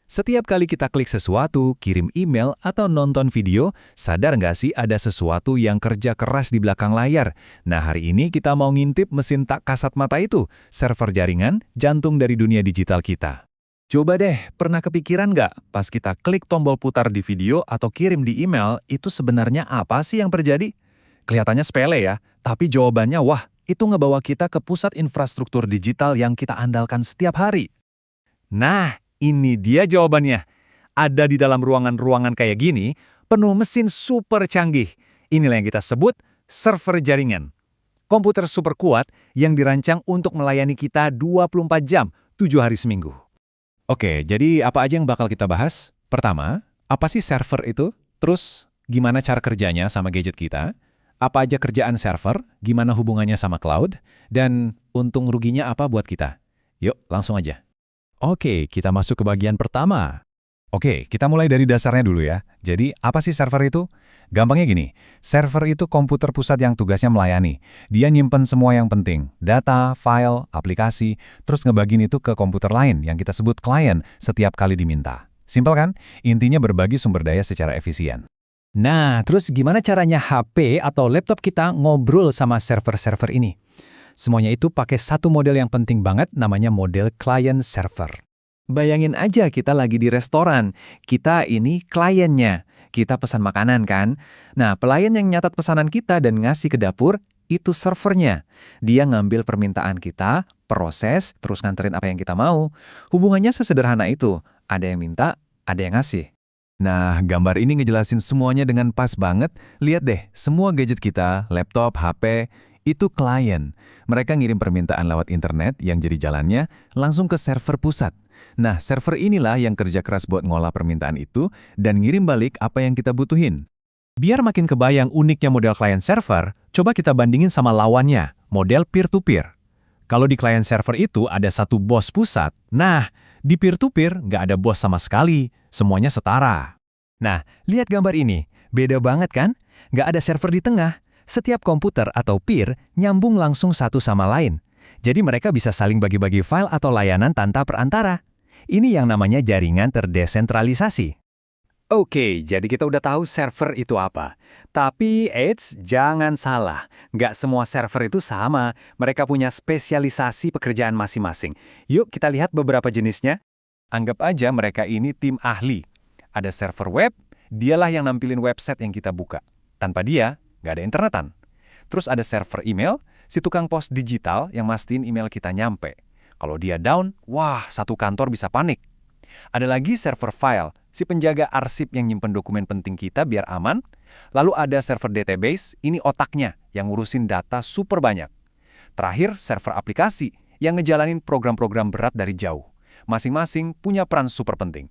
Setiap kali kita klik sesuatu, kirim email, atau nonton video, sadar nggak sih ada sesuatu yang kerja keras di belakang layar? Nah, hari ini kita mau ngintip mesin tak kasat mata itu, server jaringan, jantung dari dunia digital kita. Coba deh, pernah kepikiran nggak pas kita klik tombol putar di video atau kirim di email, itu sebenarnya apa sih yang terjadi? Kelihatannya sepele ya, tapi jawabannya wah, itu ngebawa kita ke pusat infrastruktur digital yang kita andalkan setiap hari. Nah, ini dia jawabannya. Ada di dalam ruangan-ruangan kayak gini, penuh mesin super canggih. Inilah yang kita sebut server jaringan. Komputer super kuat yang dirancang untuk melayani kita 24 jam, 7 hari seminggu. Oke, jadi apa aja yang bakal kita bahas? Pertama, apa sih server itu? Terus, gimana cara kerjanya sama gadget kita? Apa aja kerjaan server? Gimana hubungannya sama cloud? Dan untung ruginya apa buat kita? Yuk, langsung aja. Oke, kita masuk ke bagian pertama. Oke, kita mulai dari dasarnya dulu ya. Jadi, apa sih server itu? Gampangnya gini, server itu komputer pusat yang tugasnya melayani. Dia nyimpen semua yang penting, data, file, aplikasi, terus ngebagiin itu ke komputer lain yang kita sebut klien setiap kali diminta. Simpel kan? Intinya berbagi sumber daya secara efisien. Nah, terus gimana caranya HP atau laptop kita ngobrol sama server-server ini? Semuanya itu pakai satu model yang penting banget, namanya model client server. Bayangin aja kita lagi di restoran, kita ini kliennya. Kita pesan makanan kan? Nah, pelayan yang nyatat pesanan kita dan ngasih ke dapur, itu servernya. Dia ngambil permintaan kita, proses, terus nganterin apa yang kita mau. Hubungannya sesederhana itu, ada yang minta, ada yang ngasih. Nah, gambar ini ngejelasin semuanya dengan pas banget. Lihat deh, semua gadget kita, laptop, HP, itu klien. Mereka ngirim permintaan lewat internet yang jadi jalannya langsung ke server pusat. Nah, server inilah yang kerja keras buat ngolah permintaan itu dan ngirim balik apa yang kita butuhin. Biar makin kebayang uniknya model client server, coba kita bandingin sama lawannya, model peer-to-peer. Kalau di client server itu ada satu bos pusat, nah, di peer-to-peer nggak ada bos sama sekali, semuanya setara. Nah, lihat gambar ini, beda banget kan? Nggak ada server di tengah. Setiap komputer atau peer nyambung langsung satu sama lain. Jadi mereka bisa saling bagi-bagi file atau layanan tanpa perantara. Ini yang namanya jaringan terdesentralisasi. Oke, jadi kita udah tahu server itu apa. Tapi, jangan salah. Nggak semua server itu sama. Mereka punya spesialisasi pekerjaan masing-masing. Yuk kita lihat beberapa jenisnya. Anggap aja mereka ini tim ahli. Ada server web, dialah yang nampilin website yang kita buka. Tanpa dia, nggak ada internetan. Terus ada server email, si tukang pos digital yang mastiin email kita nyampe. Kalau dia down, wah, satu kantor bisa panik. Ada lagi server file, si penjaga arsip yang nyimpen dokumen penting kita biar aman. Lalu ada server database, ini otaknya yang ngurusin data super banyak. Terakhir, server aplikasi yang ngejalanin program-program berat dari jauh. Masing-masing punya peran super penting.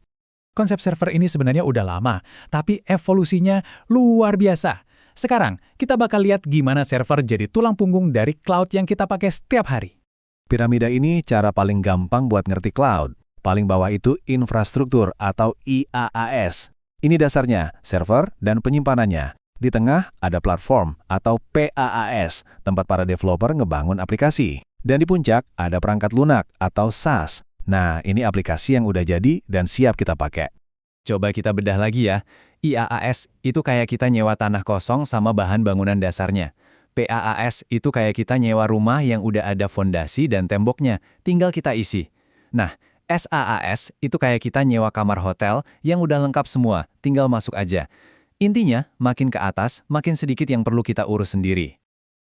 Konsep server ini sebenarnya udah lama, tapi evolusinya luar biasa. Sekarang, kita bakal lihat gimana server jadi tulang punggung dari cloud yang kita pakai setiap hari. Piramida ini cara paling gampang buat ngerti cloud. Paling bawah itu infrastruktur atau IaaS. Ini dasarnya, server dan penyimpanannya. Di tengah ada platform atau PaaS, tempat para developer ngebangun aplikasi. Dan di puncak ada perangkat lunak atau SaaS. Nah, ini aplikasi yang udah jadi dan siap kita pakai. Coba kita bedah lagi ya. IaaS itu kayak kita nyewa tanah kosong sama bahan bangunan dasarnya. PaaS itu kayak kita nyewa rumah yang udah ada fondasi dan temboknya, tinggal kita isi. Nah, SaaS itu kayak kita nyewa kamar hotel yang udah lengkap semua, tinggal masuk aja. Intinya, makin ke atas, makin sedikit yang perlu kita urus sendiri.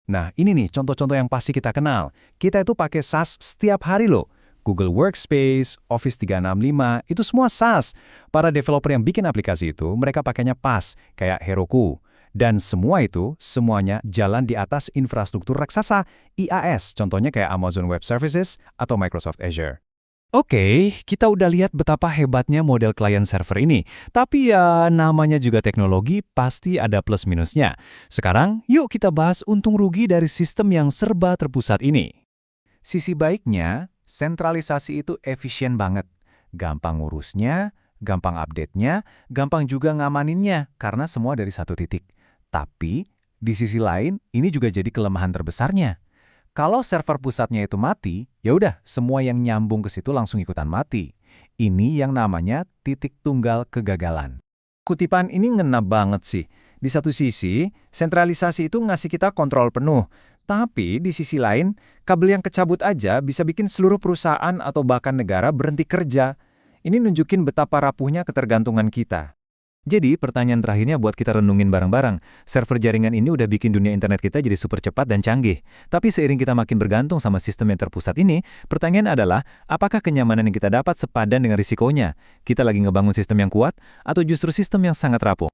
Nah, ini nih contoh-contoh yang pasti kita kenal. Kita itu pakai SaaS setiap hari loh. Google Workspace, Office 365, itu semua SaaS. Para developer yang bikin aplikasi itu, mereka pakainya PaaS, kayak Heroku. Dan semua itu, semuanya jalan di atas infrastruktur raksasa, IaaS, contohnya kayak Amazon Web Services atau Microsoft Azure. Oke, kita udah lihat betapa hebatnya model client server ini. Tapi ya, namanya juga teknologi, pasti ada plus minusnya. Sekarang, yuk kita bahas untung rugi dari sistem yang serba terpusat ini. Sisi baiknya, sentralisasi itu efisien banget. Gampang ngurusnya, gampang update-nya, gampang juga ngamaninnya karena semua dari satu titik. Tapi, di sisi lain, ini juga jadi kelemahan terbesarnya. Kalau server pusatnya itu mati, ya udah, semua yang nyambung ke situ langsung ikutan mati. Ini yang namanya titik tunggal kegagalan. Kutipan ini ngena banget sih. Di satu sisi, sentralisasi itu ngasih kita kontrol penuh. Tapi di sisi lain, kabel yang kecabut aja bisa bikin seluruh perusahaan atau bahkan negara berhenti kerja. Ini nunjukin betapa rapuhnya ketergantungan kita. Jadi, pertanyaan terakhirnya buat kita renungin bareng-bareng. Server jaringan ini udah bikin dunia internet kita jadi super cepat dan canggih. Tapi seiring kita makin bergantung sama sistem yang terpusat ini, pertanyaan adalah, apakah kenyamanan yang kita dapat sepadan dengan risikonya? Kita lagi ngebangun sistem yang kuat, atau justru sistem yang sangat rapuh?